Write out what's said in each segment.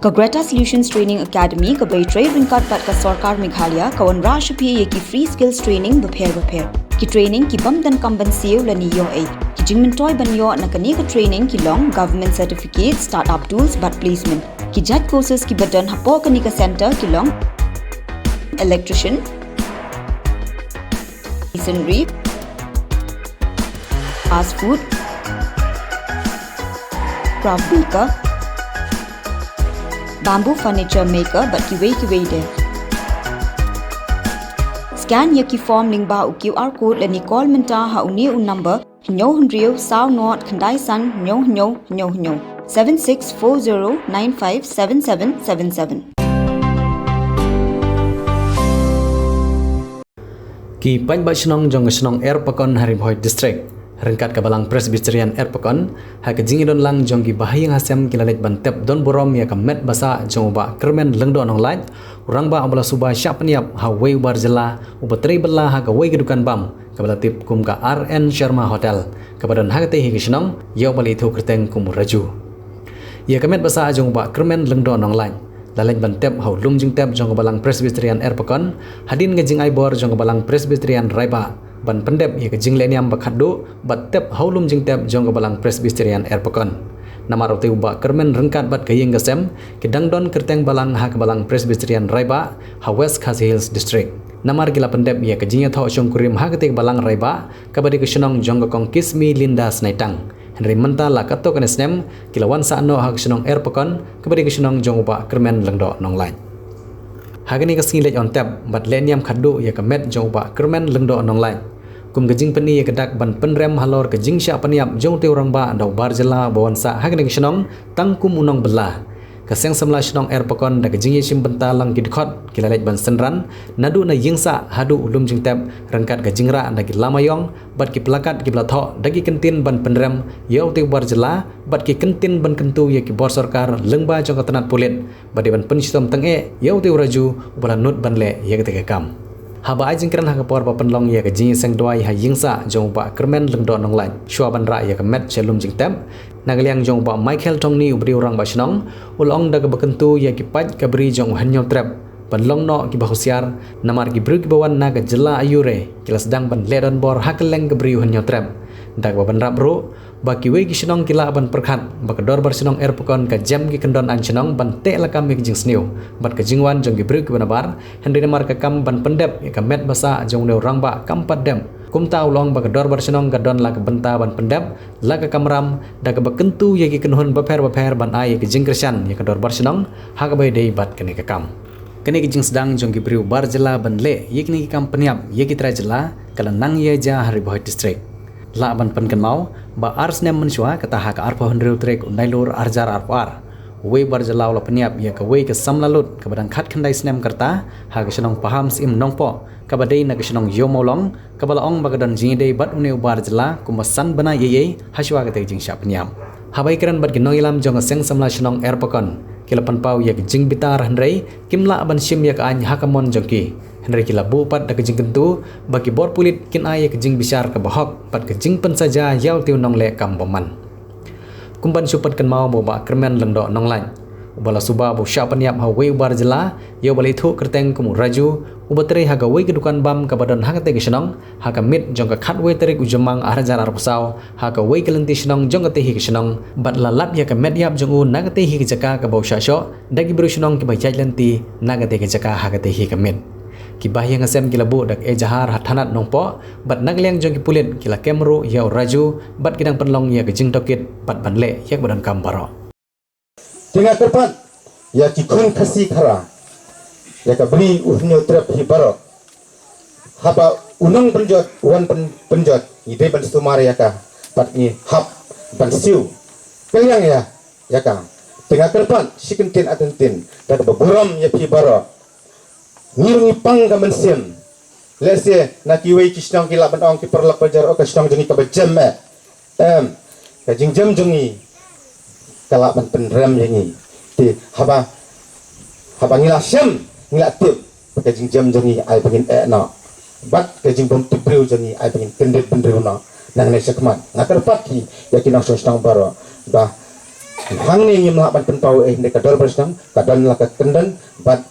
का Greta solutions training academy का बेट्रे रिंकाट पट का सरकार मेघालय का वन राष्ट्रपति ये की फ्री स्किल्स ट्रेनिंग बफेर की ट्रेनिंग की बमदन कंबनसियो लनियो ए की जिंगमंटोय बनियो नकनी का ट्रेनिंग की long government certificate startup tools but placement की जट कोर्सेज की बटन हपो कनी का सेंटर की long electrician masonry fast food craft baker bamboo furniture maker but ki wei de scan ya ki form link ba u QR code le ni call menta ha uni un number nyo hunrio sao not khandai san nyo 7640957777 Ki pain ba snong jong snong air pakon hari boy district rengkat ke balang Presbyterian air pakon ha ke jingidon lang jong ki bahayang hasem kilalet bantep don borom ya ka met basa jong ba kermen lengdo nong lain urang ba abala suba syap niap ha wei bar jela ubatri bela ha ka wei kedukan bam kabala tip kum ka RN Sharma Hotel kabadan ha te hi snong yo bali thu kerteng kum raju ya ka met basa jong ba kermen lengdo nong lain Laleng bantep hau lum jing tep jong balang Presbyterian Erpakon hadin ngejing aibor jong balang Presbyterian Raiba ban pendep ye kejing leniam bakhadu bat tep hau lum jing tep jong balang Presbyterian Erpakon namar uti uba kermen rengkat bat kayeng gasem kedang don kerteng balang ha balang Presbyterian Raiba ha West Khasi Hills District namar gila pendep ye kejing tho jong kurim ha ketik balang Raiba kabadi kesenong jong kong Kismi Linda Snaitang Henry menta la kato kan snem kilawan sa no hag senong Erpakon kabadi kesenong jong uba kermen lengdo nong lain hagani kasing lej on tap bat leniam khadu ya kamet jong uba kermen lengdo nong lain kum gejing peni ya kedak ban penrem halor kejing sya peniap jong te orang ba dau bar jela bawan sa hagani kesenong tangkum unong belah kaseng semla senong Erpakon da kejing yesim benta lang gidkhot kilalej ban senran nadu na yingsa hadu ulum jing tap rengkat kejing ra da lamayong bat ki plakat ki blatho dagi kentin ban penrem yau te bar jela bat ki kentin ban kentu ya ki bor sarkar lengba jong katanat pulit badi ban pensitom tenge yau te raju bala nut ban le ya ke kam haba ajing kran ha por ba penlong ya ke jing seng doi ha yingsa jong ba kermen lengdo nong lain shwa ban ra ya ke met chelum jing tap nagaliang jong ba Michael Tongni ubri orang ba snong ulong da ke bakentu ya ki paj ka bri jong hanyo trap penlong no ki bahusiar namar ki bri ki bawan na ga jela ayure kilas dang ban ledon bor hakeleng ke bri hanyo trap dak ba ban rap ro ba ki we ki snong kila ban perkhat ba ka dor bar snong Erpakon ka jam ki kendon an snong ban te la kam ki jing sniu bat ka jingwan jong ki bri ki banabar henry namar ka kam ban pendep ya ka met basa jong ne orang ba kam padem kum tau long ba ka dor bar snong ka don la ka benta ban pendep la ka kamram da ka bakentu ya ki kenhon baper ban ai ki jing kersan ya ka dor bar snong ha ka bai dei bat kene ka kam kene ki jing sedang jong ki bri bar jela ban le ye ki kam peniap ye ki tra jela kala nang ye ja hari boy district la ban pen kan mau ba ars nem mensua kata ha ka arpo hendreu trek unailur arjar arpar we bar jela la peniap ya ka we ka samlalut ka badang khat khandai snem karta ha ka senong paham sim nongpo ka badai na ka senong yo molong ka bala ong ba ka dan jing dei bat uneu bar jela kumasan bana ye haswa ka te jing sya peniap habai kran bat ginong ilam jong seng samla senong Erpakon kilapan pau ya jing bitar hendrei kimla ban sim ya ka an hakamon jongki hendrei kila bu pat da jing kentu bagi bor pulit kin ay ka jing bisar ka bahok pat ka jing pen saja yaw tiu nong le kam boman kumban supat kan mau ba kermen lengdo nong lain ubala suba bu sya paniap ha we bar jela yo bali thu kerteng kum raju ubatri ha ga we kedukan bam ka badan ha ka te senong ha ka mit jong ka khat we terik ujamang arjar arpusau ha ka we kelenti senong jong ka te hi senong bat lalap ya ka met yap jong u na ka te hi jaka ka bau sya syo dagi bru senong ki bajaj lenti na ka te jaka ha ka te hi ka mit ki bahyang asem kila bu dak jahar hathanat nongpo bat nagliang jong ki pulit kila kemru ya raju bat kidang penlong ya ka jing tokit bat banle yak badan kam baro tengah tepat ya ki kun khasi khara ya ka bri uhnyo trap hi baro haba unang penjot wan penjot ide ban sumar ya ka pat ni hab ban siu kenyang ya ka tengah tepat sikentin atentin dan beburam ya pi baro ngirungi pang ka mensim lese na ki wei kisnong kila ban ong ki perlak pajar o ka snong jengi ka bejam ka jingjam jengi kala ban penrem jengi ti haba ngila syam ngila tip ka jingjam jengi ai pengin no bat ka jingbom tibreu jengi ai pengin pendreu no nang ne sekmat ngater pati yakin nang snong baro ba hang ni ngim ban penpau ne kador bersang kadan la ka kendan bat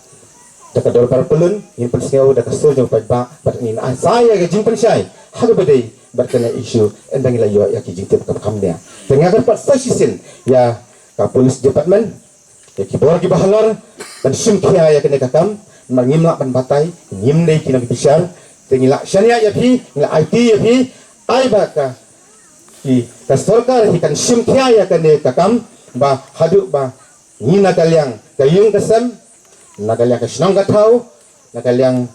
da kador par pelun ngim penseu da kasul jong ba bat ngin saya ga jing pensai ha bedai bat kana isu endang la yo ya ki jing tep kam dia tengah dapat stasiun ya ka polis department ya ki bor ki bahalar dan simkia ya kene kakam mangim la ban batai ngim nei ki na bisar tengila syania ya pi ngila IT ya pi ai ba ka ki ka sarkar hi kan simkia ya kene kakam ba hadu ba ni nagalyang kayung kasam nagalyang kasnong katau nagalyang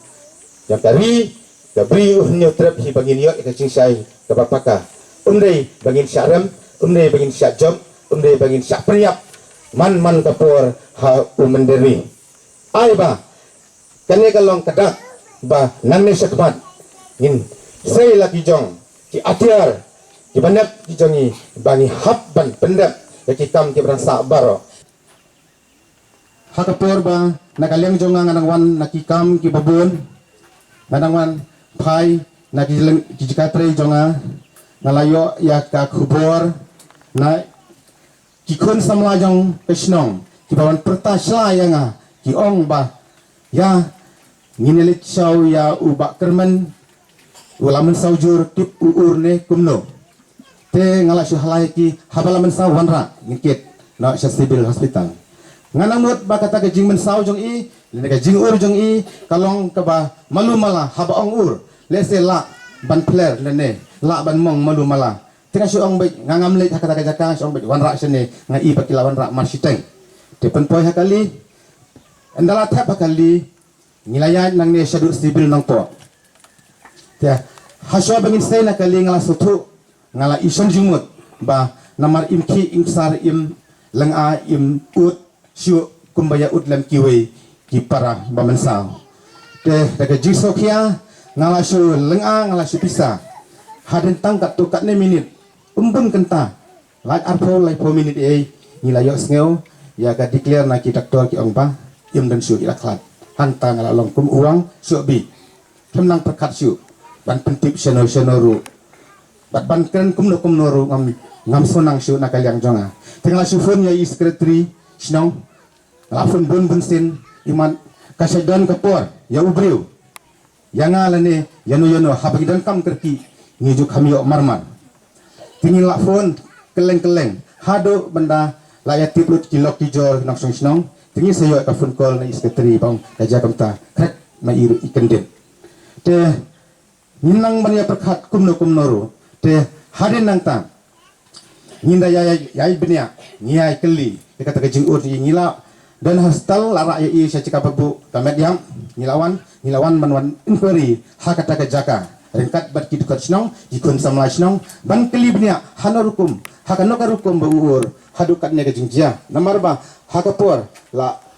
yang kari kabri uhnyo trap hi bangin yo ka cingsai ka bapaka undai bangin syaram undai bangin syajab undai bangin syapriap man kapor ha umenderi ai ba kane kalong kadak ba nanne sakmat ngin sei lagi jong ki atiar ki banyak ki jongi bangi hab ban pendap ya kam ki berasa baro hakapor ba nakalyang jonga nganangwan nakikam ki babon nganangwan pai ki jikatre jonga ngalayo ya ka khubor na ki kun samla jong pesnong ki bawan pertasla yang ki ong ba ya nginelit saw ya ubak kerman ulaman saujur tip uurne kumno te ngala su halai ki habalaman saw wanra ngikit na sa civil hospital nganamut ba kata ke jing men saw jong i le ka jing ur jong i kalong ka ba malu mala haba ong ur le se la ban pler le ne la ban mong malu mala tengah su ong bai ngangam le kata ka jaka su ong bai wanra sene ngai pakilawan ra marsiteng te pen poi hakali andala tap hakali nilayan nang ne syadut civil nang po ya haswa bangin sai na kali ngala sutu ngala ison jumut ba namar imki imsar im lenga im ut syu kumbaya ut lam kiwe ki para bamensaw te daga jisokia ngala su lenga ngala su pisa haden tangkat tukat ne minit umbun kenta like arpo like 4 minute nilayo sngew ya ga declare na ki doktor ki ongba im dan su ilaklat hanta ngala long kum uang su bi kemnang perkat su ban pentip senoru bat ban ken kum noru ngam sonang su nakalyang jonga tengah su phone ya secretary snong lafun bun sin iman kasadan kapor ya ubriu yang alane yano habagidan kam kerki ngiju kami ok marmar tingin lafun keleng hado benda layat tiplut kilok kijor nangsong snong tingin sayo ka phone call na secretary bang kaja kamta krek na iru ikendin te ninang banya perkat kumno noru te hadin nang ta ninda yai benia ngiai keli kata kejing ur ngila dan hostel lara i sa cika babu kamet yam ngilawan manwan inquiry hakata kejaka ringkat bat kidukat snong jikun samla snong ban keli benia hanorukum hakanoka rukum bauur hadukat ne kejing jia namar ba hakapor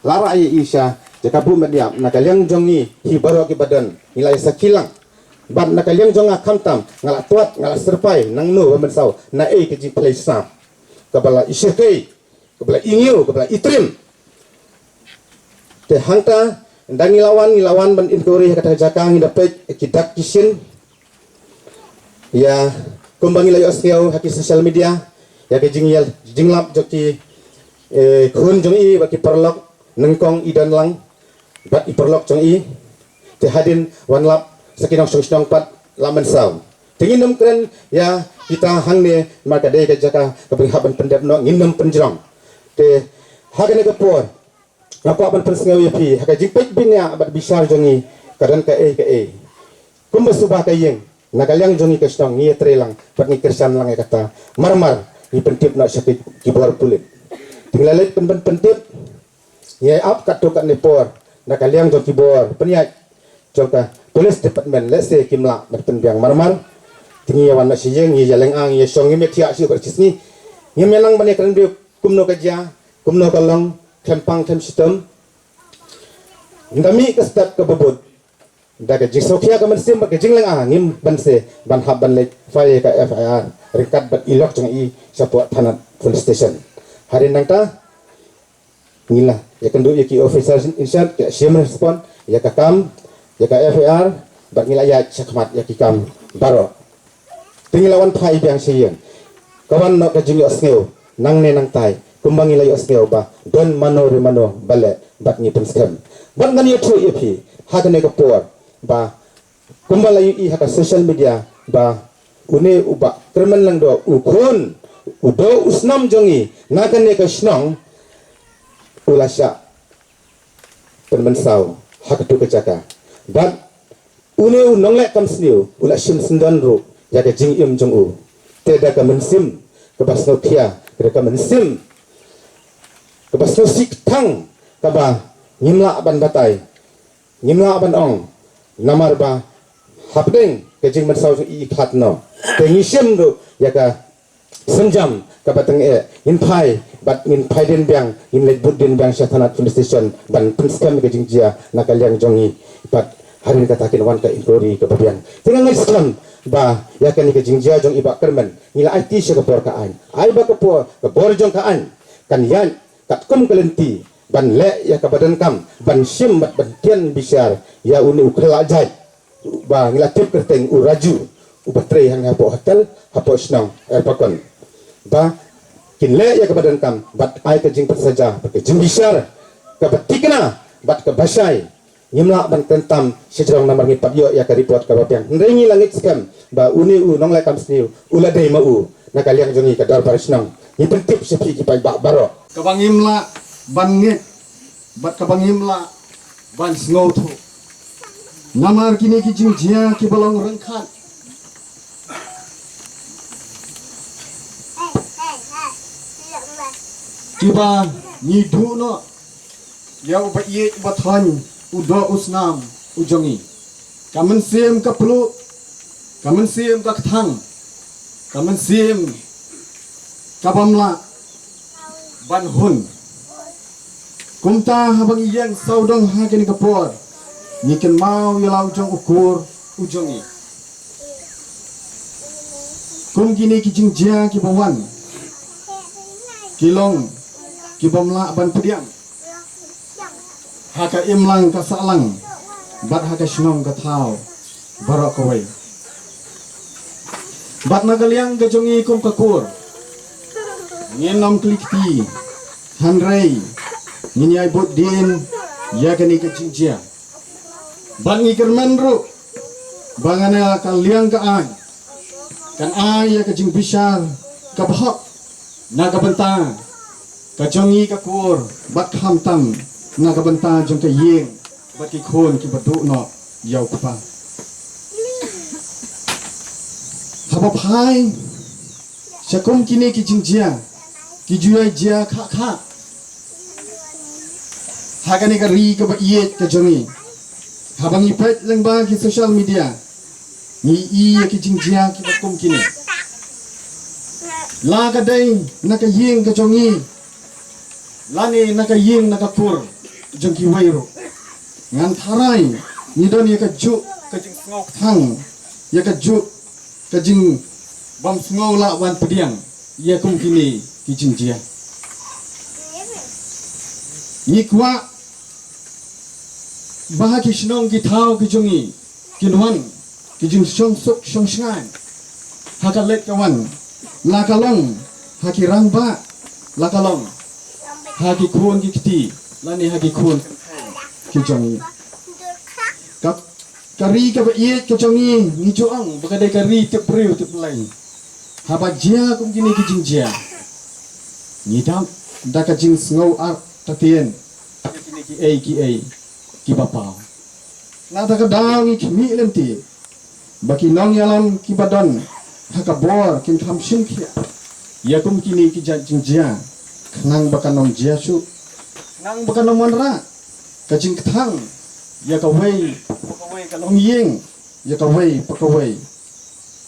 lara i sa jaka bu mediam nakalyang jongi hibaro ki badan nilai sakilang ban nakalyang jonga kamtam ngala tuat ngala serpai nang no bamensau na keji play sam kabala isyekei kabala ingiu kabala itrim te hangta dan ngilawan ban inquiry kata jaka ngidapet kidak kisin ya kumbang ilayo asniau haki social media ya ke jinglap joki kun jong i baki perlok nengkong idan lang bat iperlok jong i te hadin wanlap sakinong song pat laman saw tingin keren ya kita hangne maka de ka jaka keberhaban pendap no nginem penjrong te hagane kapor ngapa ban persngaw yapi haka jingpek binya bat bisar jongi kadan ka e kumba subah kayeng nagalyang jongi kastong ngi trelang pat ngi kersan lang kata marmar ni pentip nak sakit kibor pulit tinglalet pentip ye up kat to kat nepor nagalyang jong kibor peniat joka polis department let's say kimla berpenbiang marmar tingi yawan na siyeng ngi yaleng ang ye song ngi tia si bercis ni ngi melang bani kan bi kumno kaja kumno kalong kempang kem sistem ndami kastat ke bebut daga jisokia ka mensim ba jingleng ang ngim banse ban hab ban le fire ka FIR ringkat bat ilok jong i sapuat tanat police station hari nang ta ngila ya kendu ya ki officer in charge ya sim respond ya ka kam ya ka FIR bat ngila ya sakmat ya ki kam baro tingilawan pai biang siyeng kawan no ka jingyo sneu nang ne nang tai kumbangi layo skeo ba don mano remano bale bat ni penskem ban ngani tu ipi hakane ka por ba kumbalayo I haka social media ba une uba kerman lang do ukun udo usnam jongi nakane ka snong ulasya penmensau hak tu kecaka ban une nonglek kam sniu ula sim sendan ru ya ka jing im jong u teda ka mensim ke basno thia ka mensim ke basno sik thang ka ba nyimla ban batai nyimla ban ong namar ba hapdeng ke jing mensau I khatno te ngisim ru ya ka senjam ka bateng in phai bat in phai den byang in let bud den byang shathanat police station ban penskam ke jing jia nakaliang jongi bat hari katakin wan ka inquiry ke babian tinggal Islam ba ya kan ke jing jia jong ibak kermen nila IT se ke por ka an ai ba ke por ke bor jong ka an kan yan kat kum kelenti ban le ya ka badan kam ban sim bat ban tian bisyar ya uni ukla jai ba ngila tip kerteng uraju ubatrei hang hapo hotel hapo snang pakon ba kinle ya ke badan kam bat ai ke jing saja ke jing bisyar ke batikna bat ke basai nyimla ban tentam sejrong namar ngipat yo ya ke report ke bapiang ndengi langit skam ba uni u nong lekam sniu ula dei ma u nakaliang jongi ke dar barisnang ni pentip sepi ki pai ba baro kabangimla ban ngit bat kabangimla ban sngoto namar kini ki jing jia ki balong rengkhat tiba ni du no ya uba ye uba thon udo usnam ujongi kamen sim ka plu kamen sim ka thang kamen sim kabamla ban hun kumta habang iyang saudong hakin kapor niken mau yalau jong ukur ujongi kum kini kijing jia ki bawan kilong ki bamla ban pediam haka imlang ka salang bat haka shnong ka thao barok kawai bat nagaliang ka jongi kum kakur ngenom klikti hanrei ninyai bot din ya kani ka jinjia bat ngi kerman ru bangana ka liang ka an kan ai ya ka jing bishar ka bahok na ka bentang ka jongi ka kur bat kham tam na ka bentang jong ka yeng bat ki khon ki badu no yau pa haba phai sakum kini ki jingjia ki juai jia kha kha hagani ka ri ka ba ye ka jongi habang ipet lang ba ki social media ni i ki jingjia ki bakum kini la ka dai na ka yeng ka jongi lani na ka yeng na ka kur jong ki wairo ngan tharai ni don ye ka ju ka jing ngok thang ye ka ju ka jing bam ngau la wan pediang ye kum kini ki jingjia ni kwa bah ki shnong ki thao ki jongi ki nuan ki jing shong sok shong shngan haka let kawan la kalong haki rangba la kalong haki khon ki kiti lani haki khon ki jongi kap kari ka ba ye ka jongi ni joang bagade kari te priu te lain haba jia kum kini ki jing jia ni dam da ka jing ngau ar tatien kini ki bapau na ta ka daw ni mi lenti baki nong yalam ki badon haka bor kin tham sim khia ya kum kini ki jing jia nang bakan nong jia su nang bakan nong manra ka jing thang ya ka wei ka long yeng ya ka wei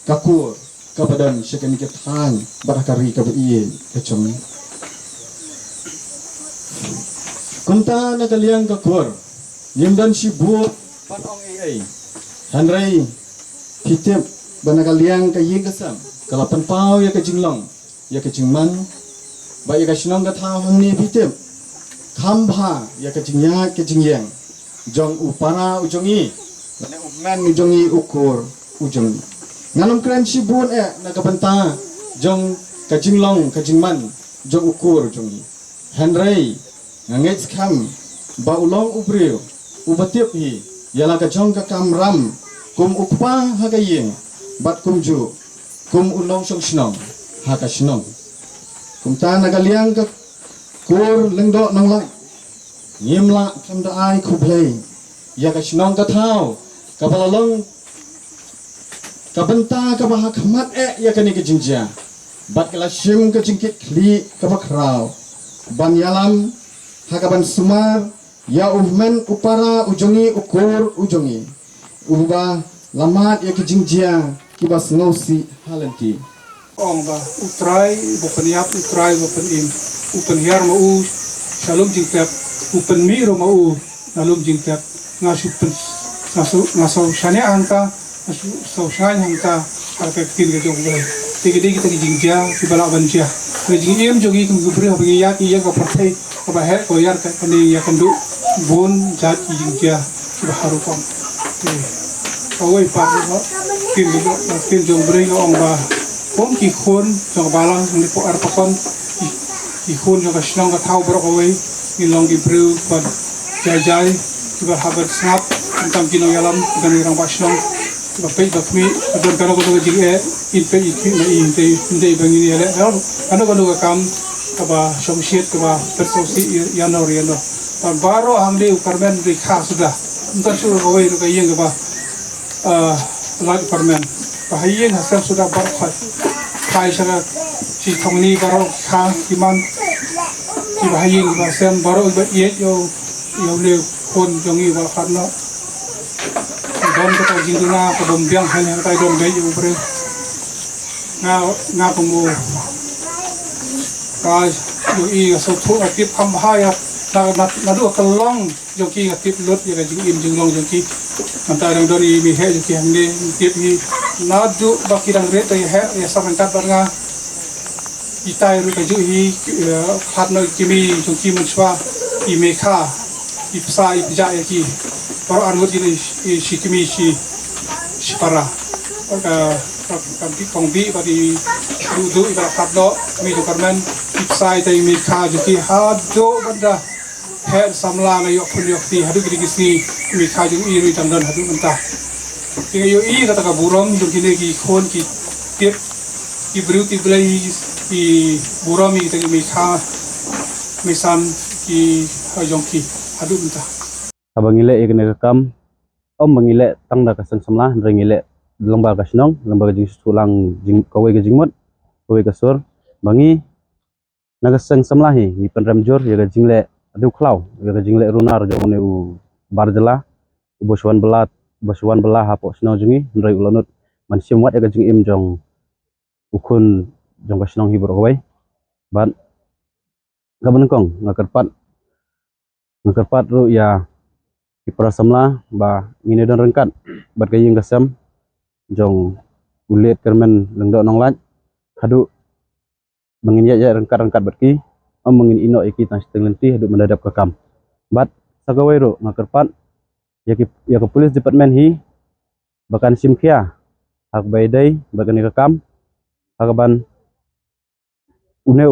ka kur ka badan sekan ki thang barakari ka bi ka chom kumta na kaliang ka kur Yimdan si buot panong ai hanrei kitip banagaliang ka yigasam kalapan pau ya ka jinglong ya ka jingman ba ya ka sinong ka thao hangni pitip khambha ya ka jingya ka jingyang jong upara ujongi ne upman ujongi ukur ujongi nanum kran si buot na ka panta jong ka jinglong ka jingman jong ukur jongi Henry ngets kam ba ulong ubreu ubatiep hi yala ka jong ka kam ram kum ukpa hagayeng bat kumju kum ulong song snong haka snong kum ta nagaliang ka kur lengdo nang lai ngimla kam da ai kublei ya ka snong ka thau ka balalong ka benta ka bah khamat ya ka ni ka jingjia bat kala shim ka jingkit kli ka bakrau ban yalam hakaban sumar ya uhmen upara ujongi ukur ujongi uba lamat ya ka jingjia kibas ngausi halenti ong ba utrai bukan yap utrai bukan im upen hiar mau shalom jingkap upen miro mau nalum jingkap ngasupen ngaso shane angka ngaso shane angka harga kin ke jong bai tigi kita jingjia di balak banjia jing im jogi kum gubri habgi ya ki ya ka partai ka baher ko yar ka ni ya kandu bon jat jingjia ki baharu kom awai pa kin jong bai ong ba kom ki khon jong balang ni po ar pakon ki khon jong kasnong ka thau bro away ni long ki brew pa jai ki ba haber snap tam ki no yalam dan rang ba snong ba pe ba mi don kano ko jing e in pe ki ma in te bangi ni ele kano ka kam ka ba shom shit ka ba perso si yano rielo pa baro hamle karmen ri kha sudah unta shuru away ka yeng ka ba lag karmen bahayeng hasil sudah berkhot kai sana si thongni baro kha kiman si bahayeng basem baro ba ye yo le kon jongi ba khatno don ka jinguna ka dom biang hanya kai dom be yo bre nga ko mo kai yo I so thu atip kham haya na du ka long yo ki atip lot ye ga jing long yo ki antara yang dari mi he yo ki hamne tip hi nadu bakirang re tai he ya samantat barnga itai ru kaju hi khatno kimi jongki munswa I mekha ipsa ipja ya ki par anut ini si kimi si para kampi kongbi badi dudu ibara khatno mi dukarman ipsa itai mekha jongki hado banda he samla na yo phun yo ti hadu gidi gisni mekha jong I ru tandan hadu mentah yo I kata ka burom jongki ne ki khon ki tip ki bruti blai ki burom I tagi mekha mesan ki jongki hadu mentah abangile ikne kam mangile tangda kasang samla rengile lomba kasnong lomba jing sulang jing kawai ke jingmot kawai kasur bangi nagasang samlahi ni penramjor ya jingle adu klau ya jingle runar jo ne u barjela boswan belah hapo sno jingi ndrai ulonut mansim wat ya jing im jong ukun jong kasnong hibur kawai ban gabankong ngakarpat ru ya ipra samla ba ngine don rengkat bat kaying kasam jong ulet kermen lengdo nonglat hadu mangin ya rengkat bat ki mangin ino iki tang lenti hadu mendadak ke kam bat sagawai ro ngakarpat ya ke police department hi bakan simkia hak baidai bakan ke kam hakaban une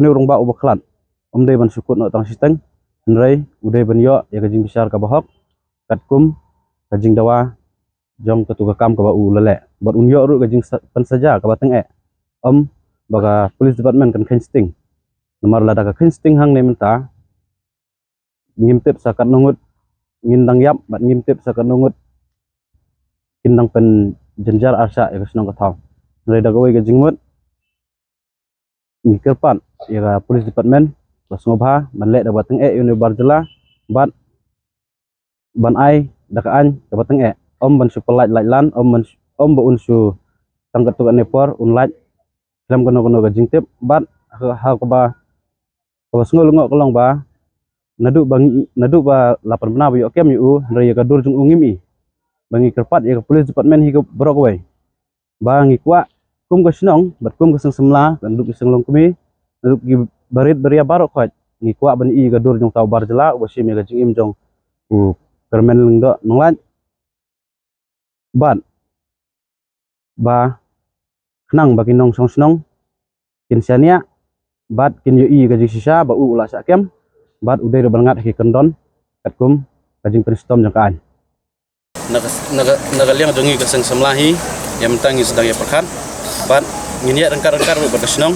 urung ba ubaklat dai ban sukut no tang sisteng nrai udai ban yo ya kajing besar ka bahok katkum kajing dawa jong ketuka kam ka ba u lele bat unyo ru kajing pen saja ka bateng baga police department kan kensting nomor lada ka kensting hang ne menta ngimtip sakat nungut ngindang yap bat ngimtip sakat nungut kindang pen jenjar arsa ya kasnong ka thau nrai dagawai kajing mut ngikirpan ya police department las ngobha manle da bateng uni barjela bat ban ai dakaan da bateng ban supply lan ba unsu tangkat tukan nepor unlaj lam kono ga jingtip bat ha ko ba ngol kolong ba nadu ba lapan bena yo kem yu ndre ga dur jung ungimi bangi kerpat ya police department hi ko brok wai bangi kwa kum ga snong bat kum ga semla kan du iseng long kumi nadu gi barit beria barok khot ni kwa ban I ga dur jong tau barjela wasim ga jing im jong u kermen lengdo nonglan ban ba knang bagi nong song snong kinsiania bat kin yui ka jing sisa ba u ula sakem bat udai bangat ki kendon katkum ka jing pristom jangkaan nagaliang jongi ka sang samlahi yang tangi sedang ya perkan bat nginya rengkar-rengkar berkasnong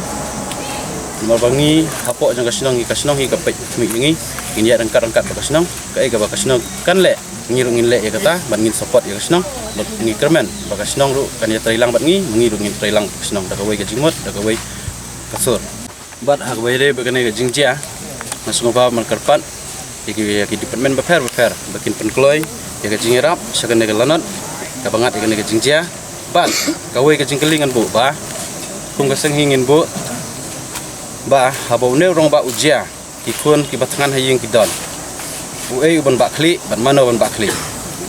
mabangi hapok jang kasnong hi ka pek mi ngi nginya rengkar-rengkar berkasnong ka e ka berkasnong kan le ngirungin le ya kata ban ngin support ya kasnong bat ngi kermen berkasnong ru kan ya trilang bat ngi ngirungin trilang kasnong da kawai ka jingmot da kawai kasur bat hak waire begane ga jingjia masung ba markarpat iki department beper bakin penkloy ya ga jingirap sakan ga lanot ka bangat ga ga jingjia bat kawai ga jingkelingan bu ba kung ga hingin bu ba habau ne rong ba ujia ikun ki batangan haying kidon uei uban ba kli ban mano ban ba kli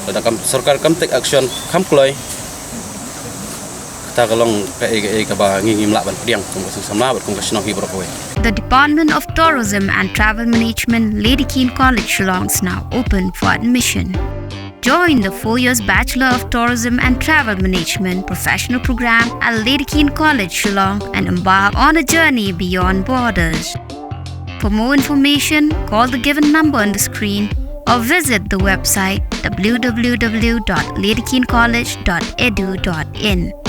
da kam sarkar kam take action kam kloy ta kalong ka ba ngi mla ban priang kung ga samla bat kung ga snong hi brokoi. The Department of Tourism and Travel Management, Lady Keane College, Shillong is now open for admission. Join the 4 years Bachelor of Tourism and Travel Management professional program at Lady Keane College, Shillong and embark on a journey beyond borders. For more information, call the given number on the screen or visit the website www.ladykeanecollege.edu.in.